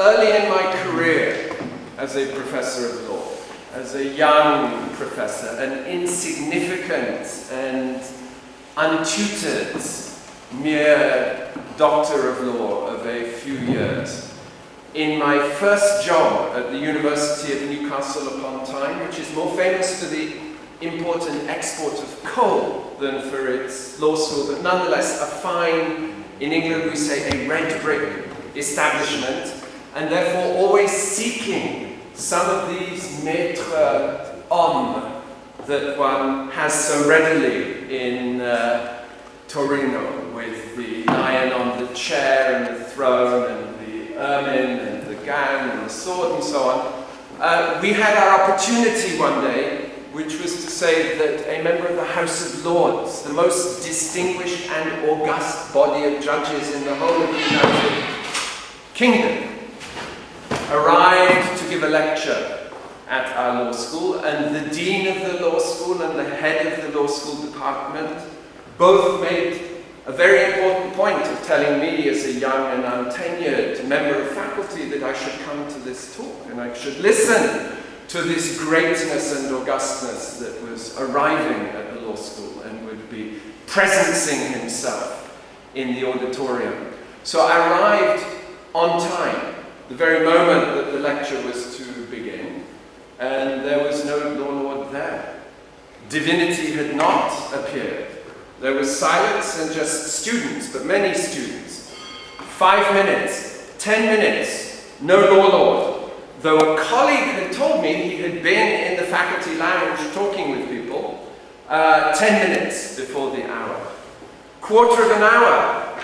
early in my career as a professor of law, as a young professor, an insignificant and untutored mere doctor of law of a few years, in my first job at the University of Newcastle upon Tyne, which is more famous for the import and export of coal than for its law school, but nonetheless a fine, in England we say a red brick establishment, and therefore always seeking some of these maîtres hommes that one has so readily in Torino, with the lion on the chair and the throne and the ermine and the gown and the sword and so on. We had our opportunity one day, which was to say that a member of the House of Lords, the most distinguished and august body of judges in the whole of the United Kingdom, arrived to give a lecture at our law school, and the dean of the law school and the head of the law school department both made a very important point of telling me as a young and untenured member of faculty that I should come to this talk and I should listen to this greatness and augustness that was arriving at the law school and would be presencing himself in the auditorium. So I arrived on time, the very moment that the lecture was to begin, and there was no law lord there. Divinity had not appeared. There was silence and just students, but many students. 5 minutes, 10 minutes, no law lord. Though a colleague had told me he had been in the faculty lounge talking with people 10 minutes before the hour. Quarter of an hour,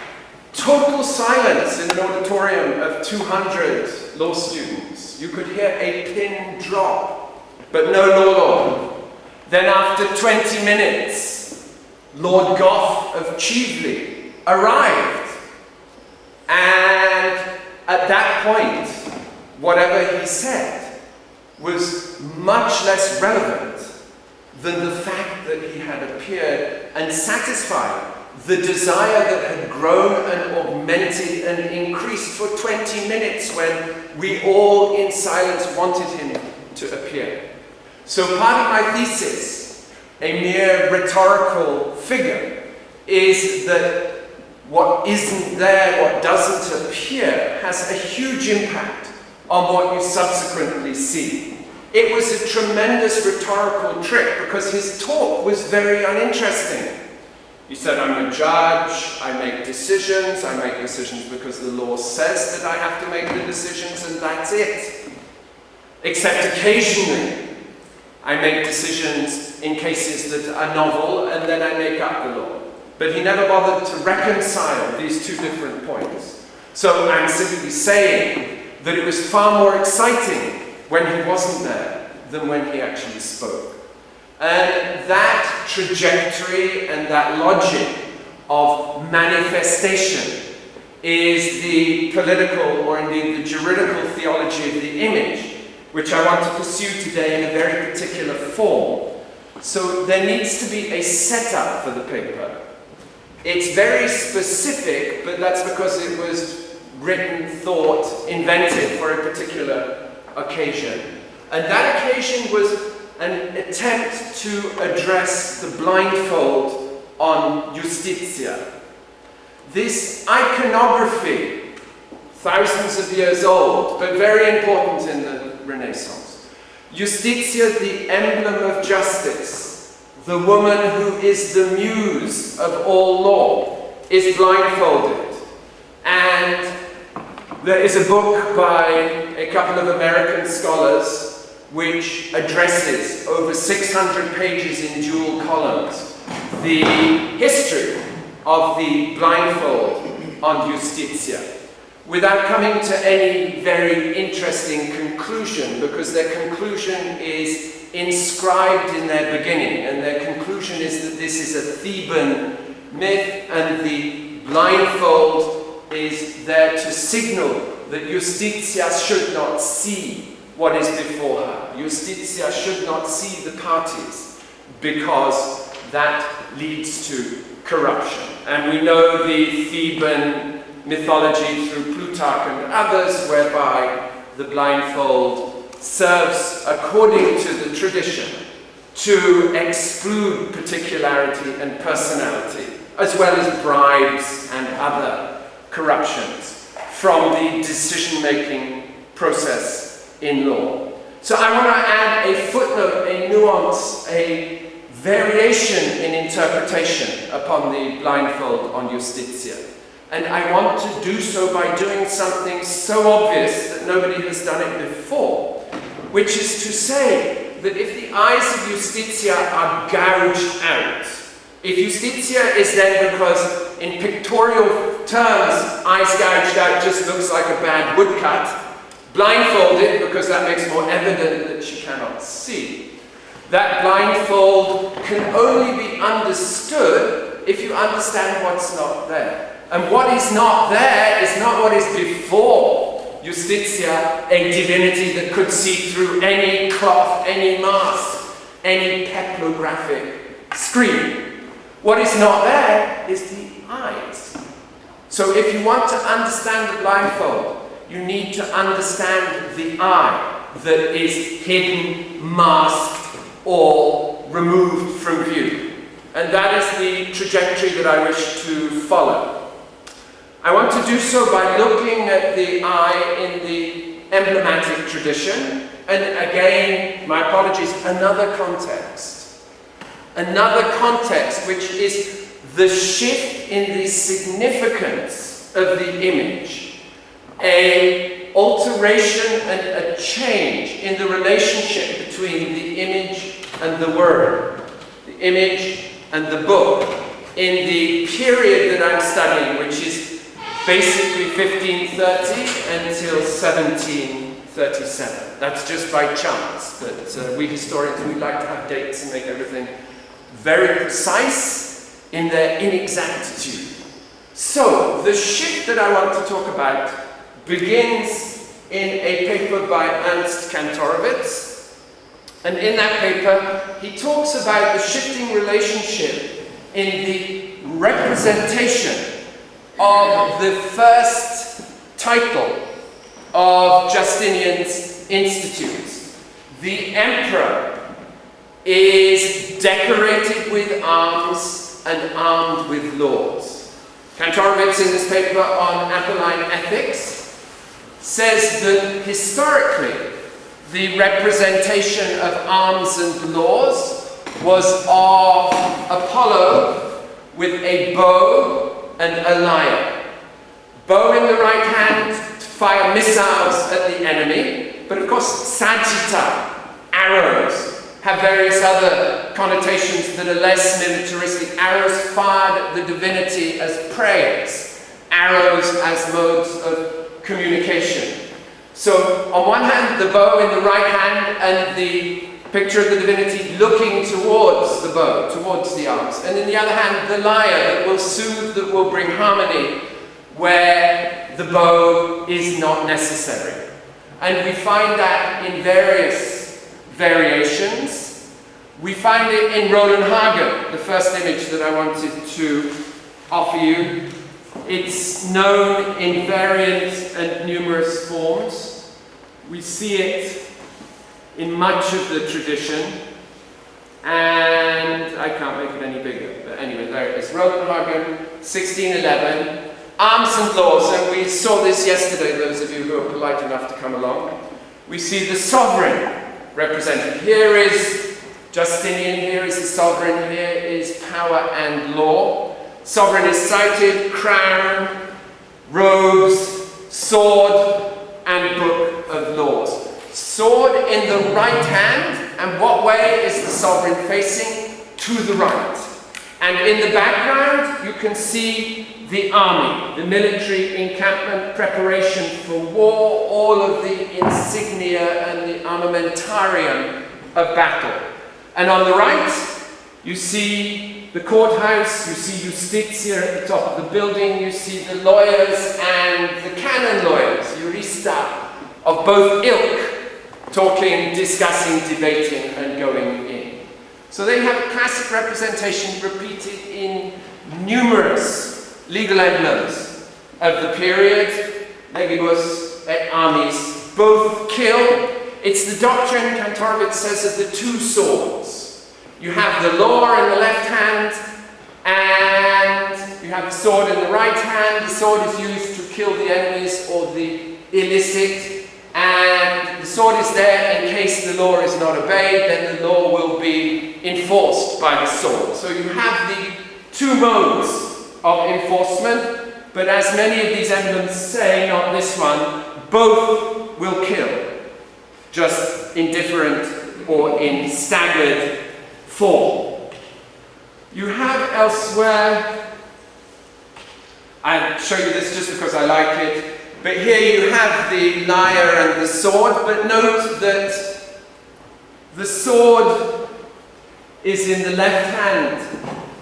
total silence in an auditorium of 200 law students. You could hear a pin drop, but no law lord. Then after 20 minutes, Lord Gough of Cheveley arrived, and at that point, whatever he said was much less relevant than the fact that he had appeared and satisfied the desire that had grown and augmented and increased for 20 minutes when we all in silence wanted him to appear. So part of my thesis, a mere rhetorical figure, is that what isn't there, what doesn't appear, has a huge impact on what you subsequently see. It was a tremendous rhetorical trick because his talk was very uninteresting. He said, I'm a judge, I make decisions because the law says that I have to make the decisions, and that's it. Except occasionally, I make decisions in cases that are novel, and then I make up the law. But he never bothered to reconcile these two different points. So I'm simply saying that it was far more exciting when he wasn't there than when he actually spoke. And that trajectory and that logic of manifestation is the political, or indeed the juridical theology of the image, which I want to pursue today in a very particular form. So there needs to be a setup for the paper. It's very specific, but that's because it was written, thought, invented for a particular occasion. And that occasion was an attempt to address the blindfold on Justitia. This iconography, thousands of years old, but very important in the Renaissance. Justitia, the emblem of justice, the woman who is the muse of all law, is blindfolded. And there is a book by a couple of American scholars which addresses over 600 pages in dual columns the history of the blindfold on Justitia, without coming to any very interesting conclusion, because their conclusion is inscribed in their beginning, and their conclusion is that this is a Theban myth, and the blindfold is there to signal that Justitia should not see what is before her. Justitia should not see the parties, because that leads to corruption. And we know the Theban mythology through Plutarch Plutarch and others, whereby the blindfold serves, according to the tradition, to exclude particularity and personality, as well as bribes and other corruptions from the decision-making process in law. So I want to add a footnote, a nuance, a variation in interpretation upon the blindfold on Justitia. And I want to do so by doing something so obvious that nobody has done it before, which is to say that if the eyes of Justitia are gouged out, if Justitia is then, because in pictorial terms, eyes gouged out just looks like a bad woodcut, blindfolded because that makes more evident that she cannot see. That blindfold can only be understood if you understand what's not there. And what is not there is not what is before Justitia, a divinity that could see through any cloth, any mask, any peplographic screen. What is not there is the eyes. So if you want to understand the blindfold, you need to understand the eye that is hidden, masked, or removed from view. And that is the trajectory that I wish to follow. I want to do so by looking at the eye in the emblematic tradition, and again, my apologies, another context. Another context, which is the shift in the significance of the image, an alteration and a change in the relationship between the image and the word, the image and the book, in the period that I'm studying, which is basically 1530 until 1737. That's just by chance, but we historians, we like to have dates and make everything very precise in their inexactitude. So, the shift that I want to talk about begins in a paper by Ernst Kantorowicz. And in that paper, he talks about the shifting relationship in the representation of the first title of Justinian's institutes. The emperor is decorated with arms and armed with laws. Kantorowicz, in this paper on Apolline ethics, says that historically the representation of arms and laws was of Apollo with a bow and a lyre. Bow in the right hand to fire missiles at the enemy, but of course sagitta, arrows, have various other connotations that are less militaristic. Arrows fired at the divinity as prayers, arrows as modes of communication. So on one hand, the bow in the right hand and the picture of the divinity looking towards the bow, towards the arms. And in the other hand, the lyre that will soothe, that will bring harmony, where the bow is not necessary. And we find that in various variations. We find it in Roland Hagen, the first image that I wanted to offer you. It's known in variant and numerous forms. We see it in much of the tradition, and I can't make it any bigger, but anyway, there it is. Roland Hagen, 1611, Arms and Laws, and we saw this yesterday, those of you who are polite enough to come along. We see the sovereign represented. Here is Justinian, here is the sovereign, here is power and law. Sovereign is cited, crown, robes, sword, and book of laws. Sword in the right hand, and what way is the sovereign facing? To the right. And in the background, you can see the army, the military encampment, preparation for war, all of the insignia and the armamentarium of battle. And on the right, you see the courthouse, you see Justitia at the top of the building, you see the lawyers and the canon lawyers, jurista, of both ilk, talking, discussing, debating, and going in. So they have a classic representation repeated in numerous legal emblems of the period, legibus et armis, both kill. It's the doctrine, Kantorowicz says, of the two swords. You have the law in the left hand, and you have the sword in the right hand. The sword is used to kill the enemies or the illicit, and the sword is there in case the law is not obeyed, then the law will be enforced by the sword. So you have the two modes of enforcement, but as many of these emblems say, not this one, both will kill, just in different or in staggered form. You have elsewhere, I show you this just because I like it, but here you have the lyre and the sword, but note that the sword is in the left hand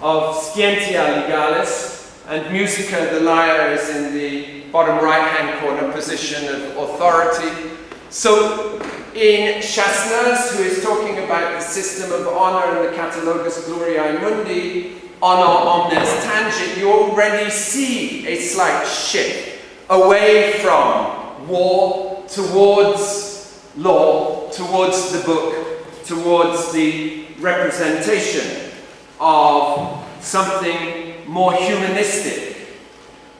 of Scientia Legalis, and Musica, the lyre, is in the bottom right-hand corner position of authority. So in Chasseneurs, who is talking about the system of honor and the Catalogus Gloriae Mundi, honor omnes tangit, you already see a slight shift away from war towards law, towards the book, towards the representation of something more humanistic.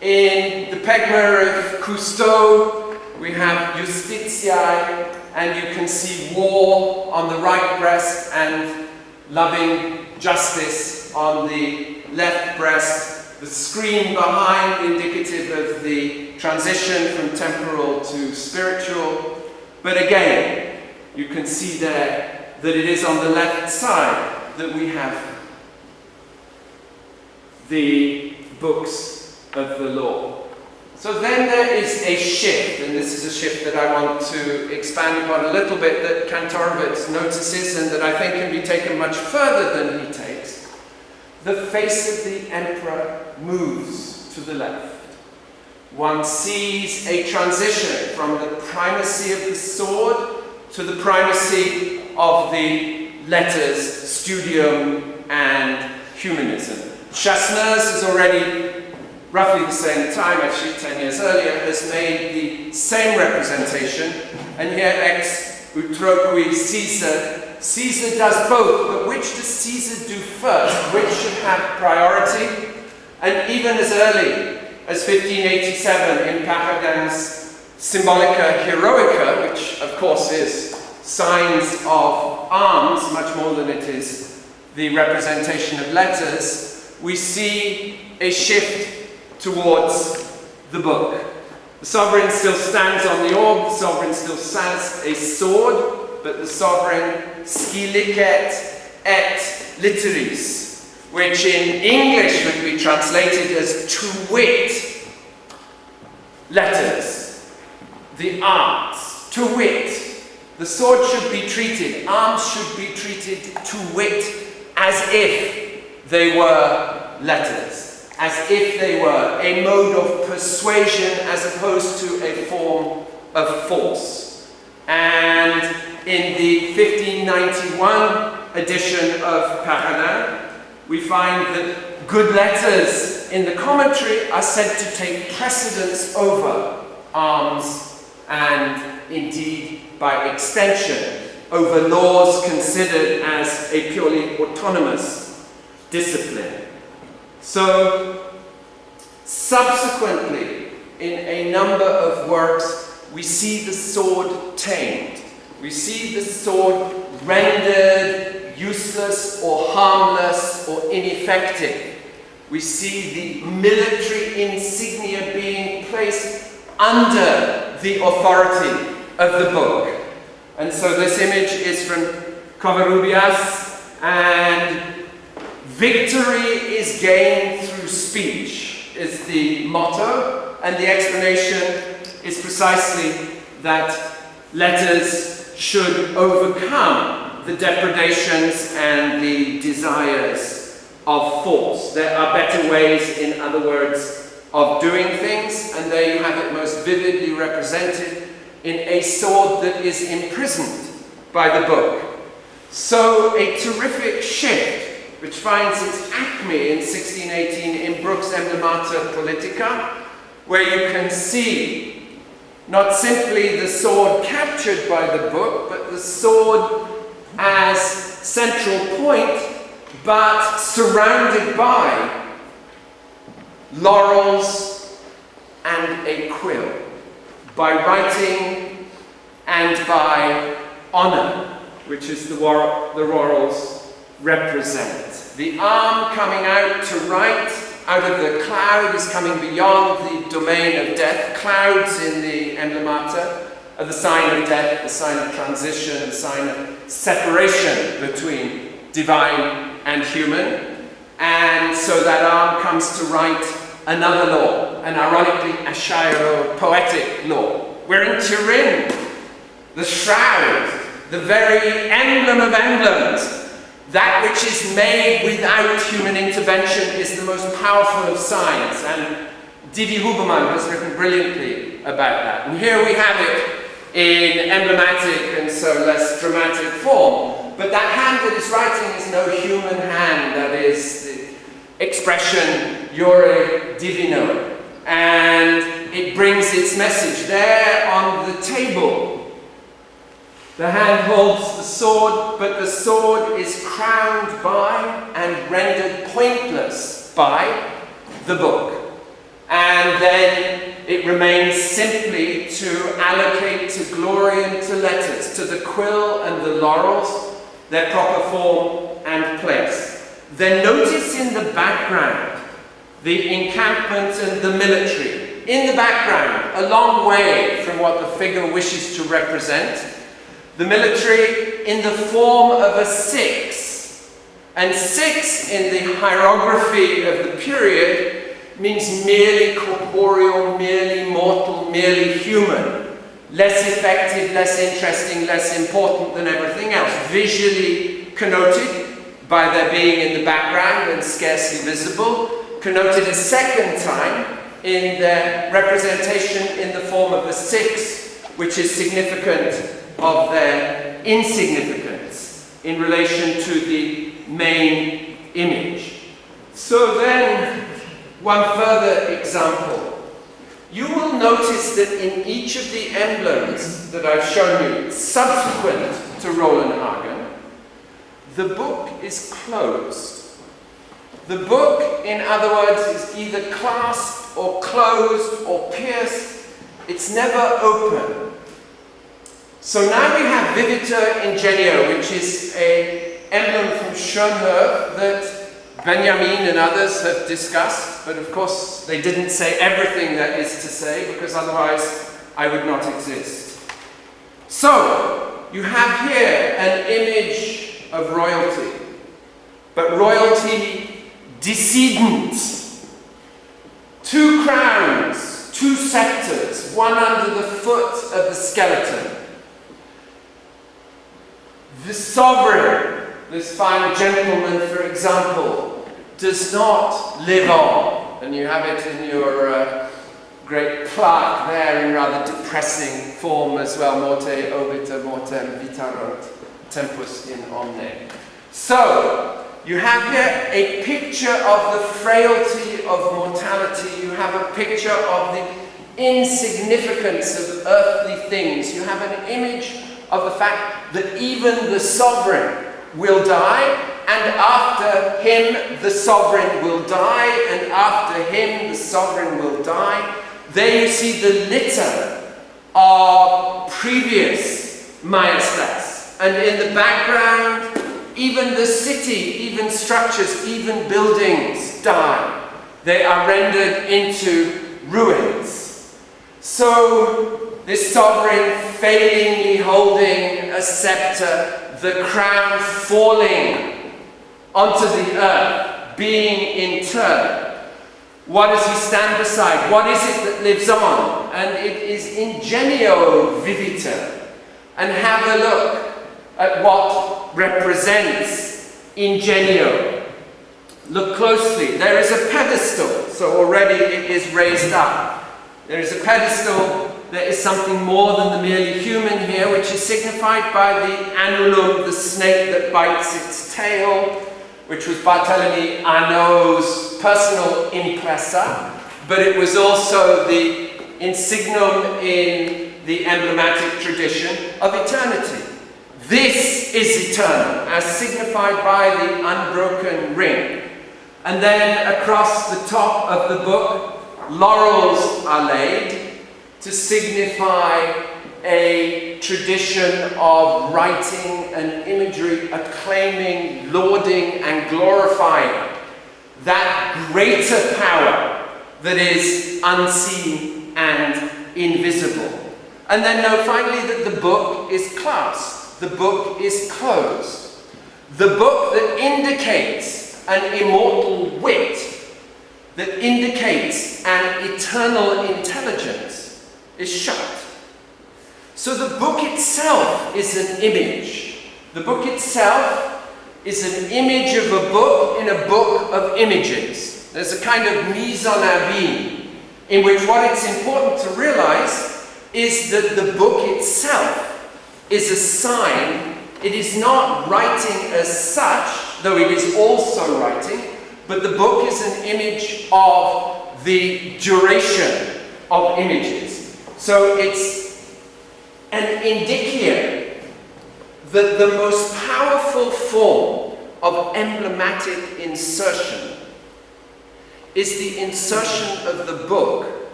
In the Pegmer of Cousteau, we have justitiae, and you can see war on the right breast and loving justice on the left breast. The screen behind, indicative of the transition from temporal to spiritual. But again, you can see there that it is on the left side that we have the books of the law. So then there is a shift, and this is a shift that I want to expand upon a little bit, that Kantorowicz notices and that I think can be taken much further than he takes. The face of the emperor moves to the left. One sees a transition from the primacy of the sword to the primacy of the letters, studium and humanism. Chasseneurs has already, roughly the same time, actually 10 years earlier, has made the same representation, and here ex utroque Caesar. Caesar does both, but which does Caesar do first? Which should have priority? And even as early as 1587 in Paradin's Symbolica Heroica, which of course is signs of arms, much more than it is the representation of letters, we see a shift towards the book. The sovereign still stands on the orb, the sovereign still has a sword, but the sovereign scilicet et litteris, which in English would be translated as to wit, letters, the arts, to wit. The sword should be treated, arms should be treated to wit as if they were letters, as if they were a mode of persuasion as opposed to a form of force. And in the 1591 edition of Paradin, we find that good letters in the commentary are said to take precedence over arms and indeed by extension over laws considered as a purely autonomous discipline. So subsequently in a number of works we see the sword tamed. We see the sword rendered useless or harmless or ineffective. We see the military insignia being placed under the authority of the book. And so this image is from Covarrubias, and victory is gained through speech is the motto, and the explanation is precisely that letters should overcome the depredations and the desires of force. There are better ways, in other words, of doing things, and there you have it most vividly represented in a sword that is imprisoned by the book. So a terrific shift, which finds its acme in 1618 in Brooke's Emblemata Politica, where you can see Not simply the sword captured by the book, but the sword as central point, but surrounded by laurels and a quill, by writing and by honor, which is the laurels represent. The arm coming out to write out of the cloud is coming beyond the domain of death. Clouds in the emblemata are the sign of death, the sign of transition, the sign of separation between divine and human. And so that arm comes to write another law, an ironically ashairo-poetic law. We're in Turin, the shroud, the very emblem of emblems. That which is made without human intervention is the most powerful of signs, and Didi Huberman has written brilliantly about that. And here we have it in emblematic and so less dramatic form. But that hand that is writing is no human hand, that is the expression Iure Divino. And it brings its message there on the table. The hand holds the sword, but the sword is crowned by and rendered pointless by the book. And then it remains simply to allocate to glory and to letters, to the quill and the laurels, their proper form and place. Then notice in the background the encampment and the military. In the background, a long way from what the figure wishes to represent, the military in the form of a 6. And 6 in the hieroglyphy of the period means merely corporeal, merely mortal, merely human. Less effective, less interesting, less important than everything else. Visually connoted by their being in the background and scarcely visible. Connoted a second time in their representation in the form of a 6, which is significant of their insignificance in relation to the main image. So then, one further example. You will notice that in each of the emblems that I've shown you, subsequent to Roland-Hagen, the book is closed. The book, in other words, is either clasped or closed or pierced. It's never open. So now we have Viviter Ingenio, which is an emblem from Schönherr that Benjamin and others have discussed, but of course they didn't say everything there is to say, because otherwise I would not exist. So, you have here an image of royalty, but royalty decedent. 2 crowns, 2 scepters, one under the foot of the skeleton. The sovereign, this fine gentleman, for example, does not live on. And you have it in your great plaque there in rather depressing form as well. Morte obiter mortem vitarunt tempus in omne. So, you have here a picture of the frailty of mortality. You have a picture of the insignificance of earthly things. You have an image of the fact that even the sovereign will die, and after him the sovereign will die, and after him the sovereign will die. There you see the litter of previous majestats, and in the background even the city, even structures, even buildings die. They are rendered into ruins. So this sovereign failingly holding a scepter, the crown falling onto the earth, being interred. What does he stand beside? What is it that lives on? And it is ingenio viviter. And have a look at what represents ingenio. Look closely. There is a pedestal, so already it is raised up. There is a pedestal. There is something more than the merely human here, which is signified by the annulum, the snake that bites its tail, which was Barthélemy Arnault's personal impressa, but it was also the insignum in the emblematic tradition of eternity. This is eternal, as signified by the unbroken ring. And then across the top of the book, laurels are laid to signify a tradition of writing and imagery, acclaiming, lauding, and glorifying that greater power that is unseen and invisible. And then note finally that the book is clasped, the book is closed. The book that indicates an immortal wit, that indicates an eternal intelligence, is shut. So the book itself is an image. The book itself is an image of a book in a book of images. There's a kind of mise en abîme in which what it's important to realize is that the book itself is a sign. It is not writing as such, though it is also writing, but the book is an image of the duration of images. So it's an indicia that the most powerful form of emblematic insertion is the insertion of the book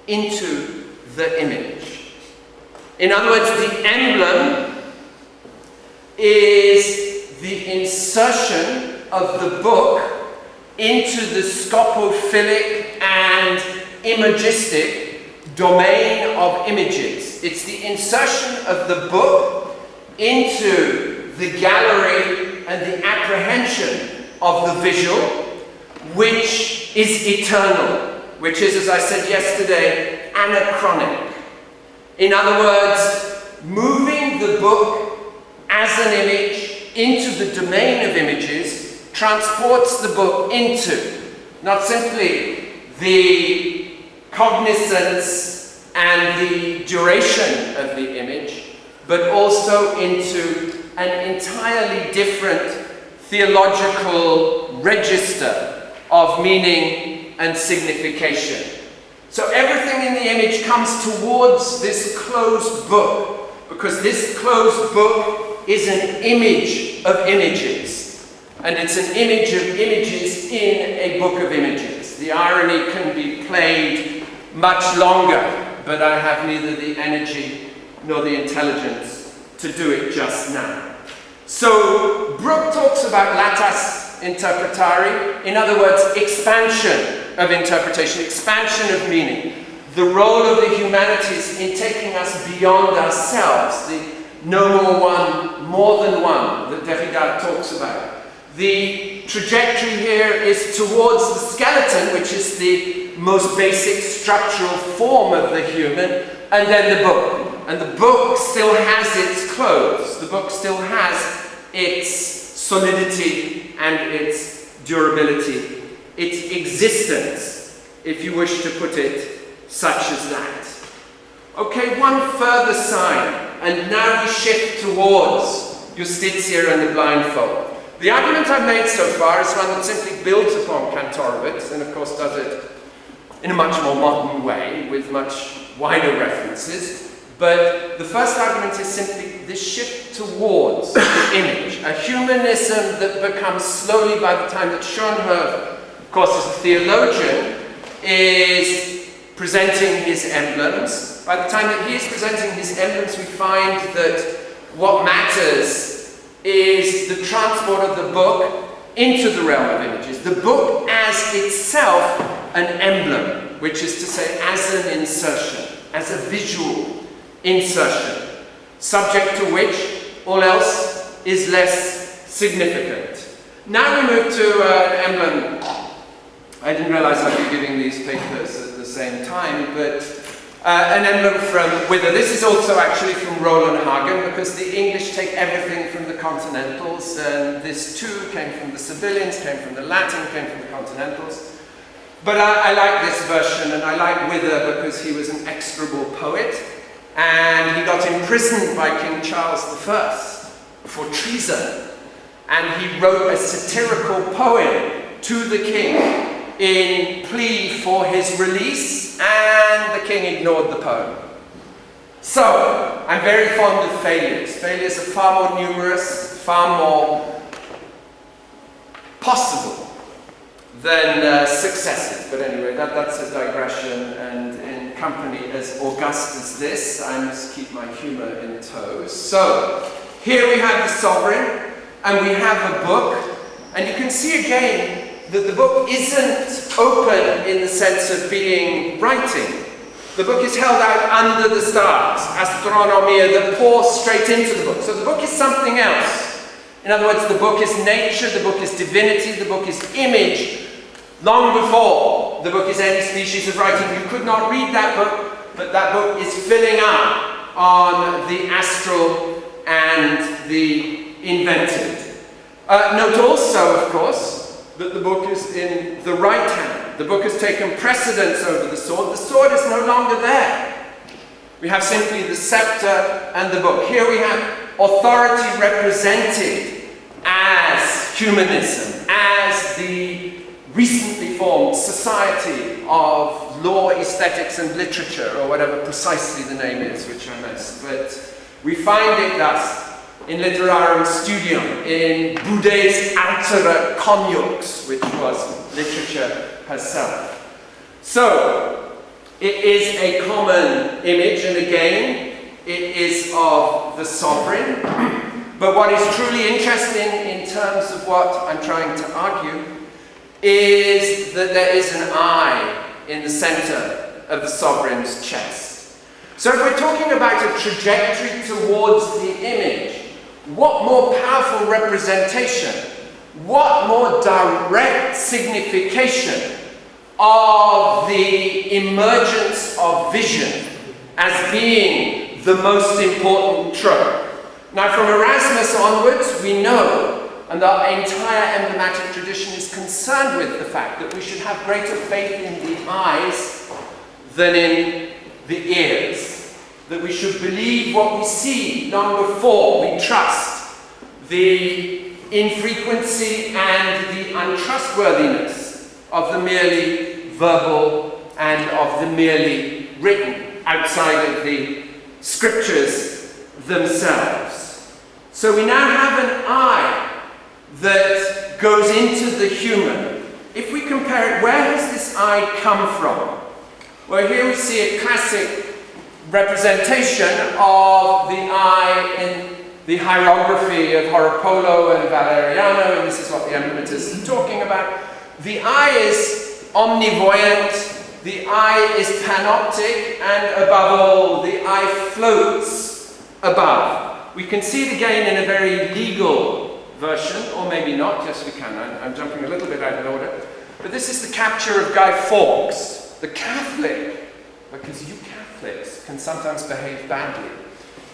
into the image. In other words, the emblem is the insertion of the book into the scopophilic and imagistic domain of images. It's the insertion of the book into the gallery and the apprehension of the visual, which is eternal, which is, as I said yesterday, anachronic. In other words, moving the book as an image into the domain of images transports the book into not simply the cognizance and the duration of the image, but also into an entirely different theological register of meaning and signification. So everything in the image comes towards this closed book, because this closed book is an image of images, and it's an image of images in a book of images. The irony can be played much longer, but I have neither the energy nor the intelligence to do it just now. So Brooke talks about latas interpretari, in other words, expansion of interpretation, expansion of meaning, the role of the humanities in taking us beyond ourselves, the no more one, more than one that Derrida talks about. The trajectory here is towards the skeleton, which is the most basic structural form of the human, and then the book. And the book still has its clothes. The book still has its solidity and its durability, its existence, if you wish to put it such as that. Okay, one further sign, and now we shift towards Justitia and the blindfold. The argument I've made so far is one that simply builds upon Kantorowicz, and of course does it in a much more modern way, with much wider references. But the first argument is simply this shift towards the image, a humanism that becomes slowly, by the time that Schoenherr, of course, as a theologian, is presenting his emblems. By the time that he is presenting his emblems, we find that what matters is the transport of the book into the realm of images. The book as itself an emblem, which is to say as an insertion, as a visual insertion, subject to which all else is less significant. Now we move to an emblem. I didn't realize I'd be giving these papers at the same time, but an emblem from Wither. This is also actually from Roland Hagen, because the English take everything from the Continentals, and this too came from the Sibyllians, came from the Latin, came from the Continentals. But I like this version, and I like Wither because he was an execrable poet, and he got imprisoned by King Charles I for treason, and he wrote a satirical poem to the king in plea for his release, and the king ignored the poem. So, I'm very fond of failures. Failures are far more numerous, far more possible than successes. But anyway, that's a digression, and in company as august as this, I must keep my humour in tow. So, here we have the sovereign, and we have a book, and you can see again that the book isn't open in the sense of being writing. The book is held out under the stars, astronomia, that pours straight into the book. So the book is something else. In other words, the book is nature, the book is divinity, the book is image. Long before the book is any species of writing, you could not read that book, but that book is filling up on the astral and the invented. Note also, of course, that the book is in the right hand. The book has taken precedence over the sword. The sword is no longer there. We have simply the scepter and the book. Here we have authority represented as humanism, as the recently formed society of law, aesthetics and literature, or whatever precisely the name is, which I missed. But we find it thus in Literarum Studium, in Boudet's Altere Conjux, which was literature herself. So, it is a common image, and again, it is of the sovereign. But what is truly interesting in terms of what I'm trying to argue is that there is an eye in the center of the sovereign's chest. So if we're talking about a trajectory towards the image, what more powerful representation, what more direct signification of the emergence of vision as being the most important trope. Now from Erasmus onwards, we know, and our entire emblematic tradition is concerned with the fact that we should have greater faith in the eyes than in the ears. That we should believe what we see long before we trust the infrequency and the untrustworthiness of the merely verbal and of the merely written outside of the scriptures themselves. So we now have an eye that goes into the human. If we compare it, where has this eye come from? Well, here we see a classic representation of the eye in the hierography of Horopolo and Valeriano, and this is what the emblematists are talking about. The eye is omnivoyant, the eye is panoptic, and above all, the eye floats above. We can see it again in a very legal version, or maybe not. Yes, we can. I'm jumping a little bit out of order. But this is the capture of Guy Fawkes, the Catholic, because you Catholics can sometimes behave badly.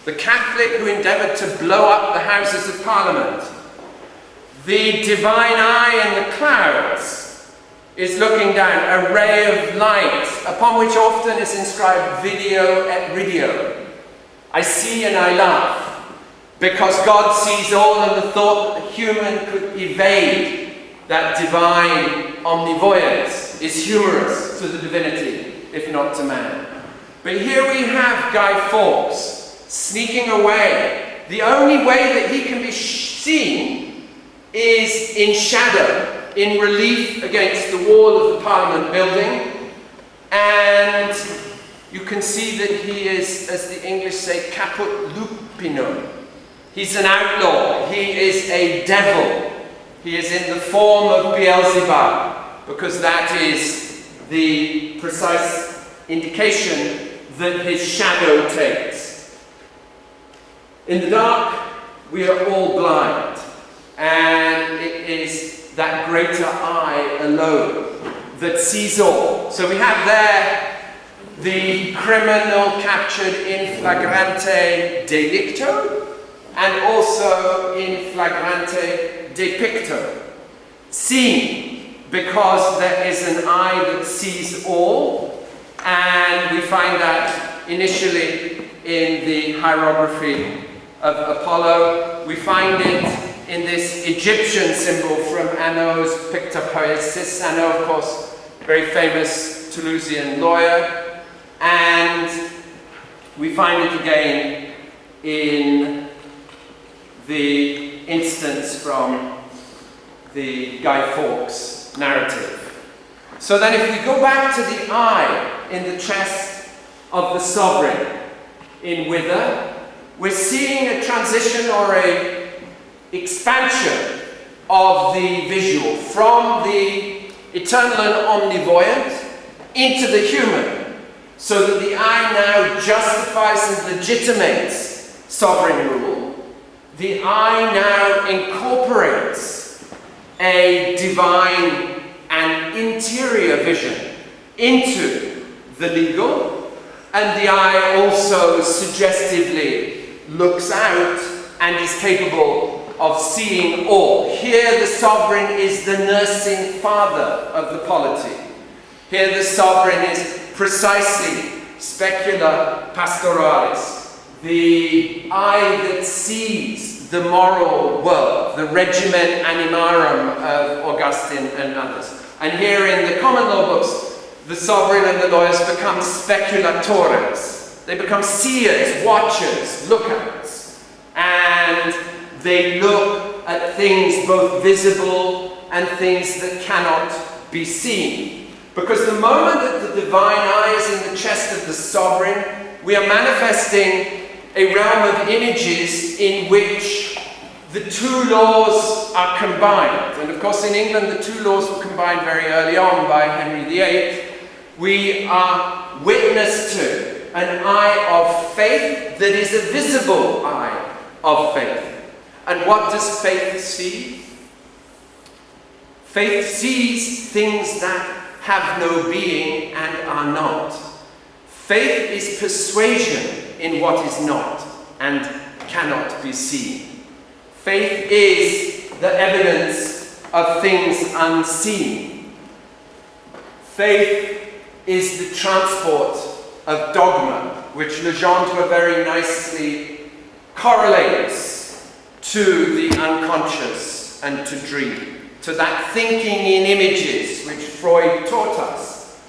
The Catholic who endeavoured to blow up the Houses of Parliament. The divine eye in the clouds is looking down, a ray of light, upon which often is inscribed video et ridio. I see and I laugh, because God sees all, and the thought that the human could evade that divine omnivoyance is humorous to the divinity, if not to man. But here we have Guy Fawkes sneaking away. The only way that he can be seen is in shadow, in relief against the wall of the Parliament building. And you can see that he is, as the English say, caput lupinum. He's an outlaw. He is a devil. He is in the form of Beelzebub, because that is the precise indication that his shadow takes. In the dark, we are all blind, and it is that greater eye alone that sees all. So we have there the criminal captured in flagrante delicto, and also in flagrante depicto. Seen, because there is an eye that sees all. And we find that initially in the hierography of Apollo. We find it in this Egyptian symbol from Anneau's Pictopoiesis. Anneau, of course, very famous Toulousian lawyer. And We find it again in the instance from the Guy Fawkes narrative. So then if we go back to the eye in the chest of the sovereign in Wither, we're seeing a transition or a expansion of the visual from the eternal and omnivoyant into the human, so that the eye now justifies and legitimates sovereign rule. The eye now incorporates a divine and interior vision into the legal, and the eye also suggestively looks out and is capable of seeing all. Here the sovereign is the nursing father of the polity. Here the sovereign is precisely specula pastoralis, the eye that sees the moral world, the regimen animarum of Augustine and others. And here in the common law books, the sovereign and the lawyers become speculatores. They become seers, watchers, lookouts. And they look at things both visible and things that cannot be seen. Because the moment that the divine eye is in the chest of the sovereign, we are manifesting a realm of images in which the two laws are combined. And of course in England the two laws were combined very early on by Henry VIII. We are witness to an eye of faith that is a visible eye of faith. And what does faith see? Faith sees things that have no being and are not. Faith is persuasion in what is not and cannot be seen. Faith is the evidence of things unseen. Faith is the transport of dogma, which Legendre very nicely correlates to the unconscious and to dream. To that thinking in images, which Freud taught us,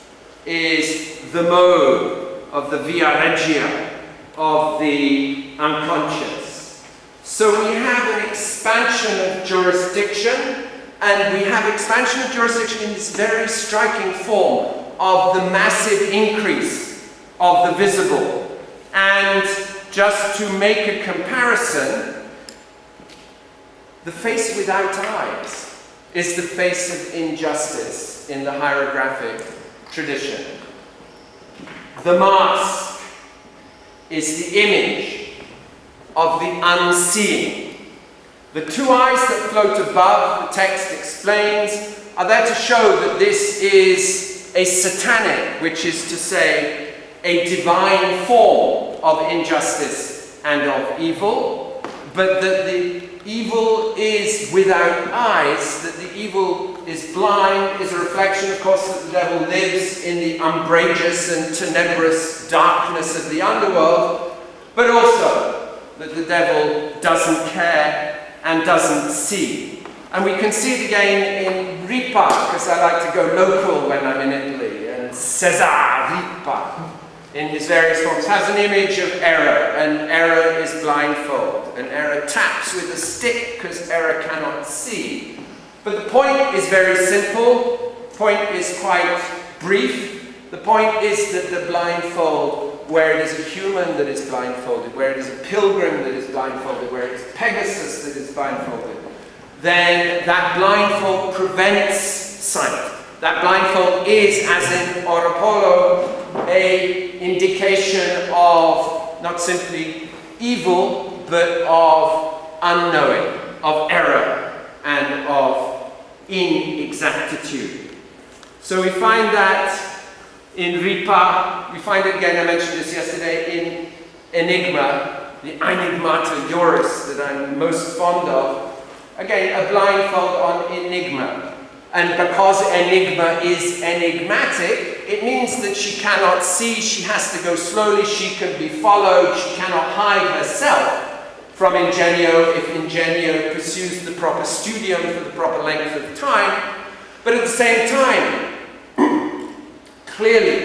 is the mode of the via regia of the unconscious. So we have an expansion of jurisdiction, and we have expansion of jurisdiction in this very striking form of the massive increase of the visible. And just to make a comparison, the face without eyes is the face of injustice in the hieroglyphic tradition. The mask is the image of the unseen. The two eyes that float above, the text explains, are there to show that this is a satanic, which is to say, a divine form of injustice and of evil, but that the evil is without eyes, that the evil is blind, is a reflection, of course, that the devil lives in the umbrageous and tenebrous darkness of the underworld, but also that the devil doesn't care and doesn't see. And we can see it again in Ripa, because I like to go local when I'm in Italy, and Cesar Ripa, in his various forms, has an image of error, and error is blindfold, and error taps with a stick because error cannot see. But the point is very simple, the point is quite brief. The point is that the blindfold, where it is a human that is blindfolded, where it is a pilgrim that is blindfolded, where it is Pegasus that is blindfolded, then that blindfold prevents sight. That blindfold is, as in Oropolo, an indication of not simply evil, but of unknowing, of error, and of inexactitude. So we find that in Ripa, we find it again, I mentioned this yesterday, in Enigma, the Enigmata Juris that I'm most fond of. Again, a blindfold on Enigma. And because Enigma is enigmatic, it means that she cannot see, she has to go slowly, she can be followed, she cannot hide herself from Ingenio if Ingenio pursues the proper studium for the proper length of time. But at the same time, clearly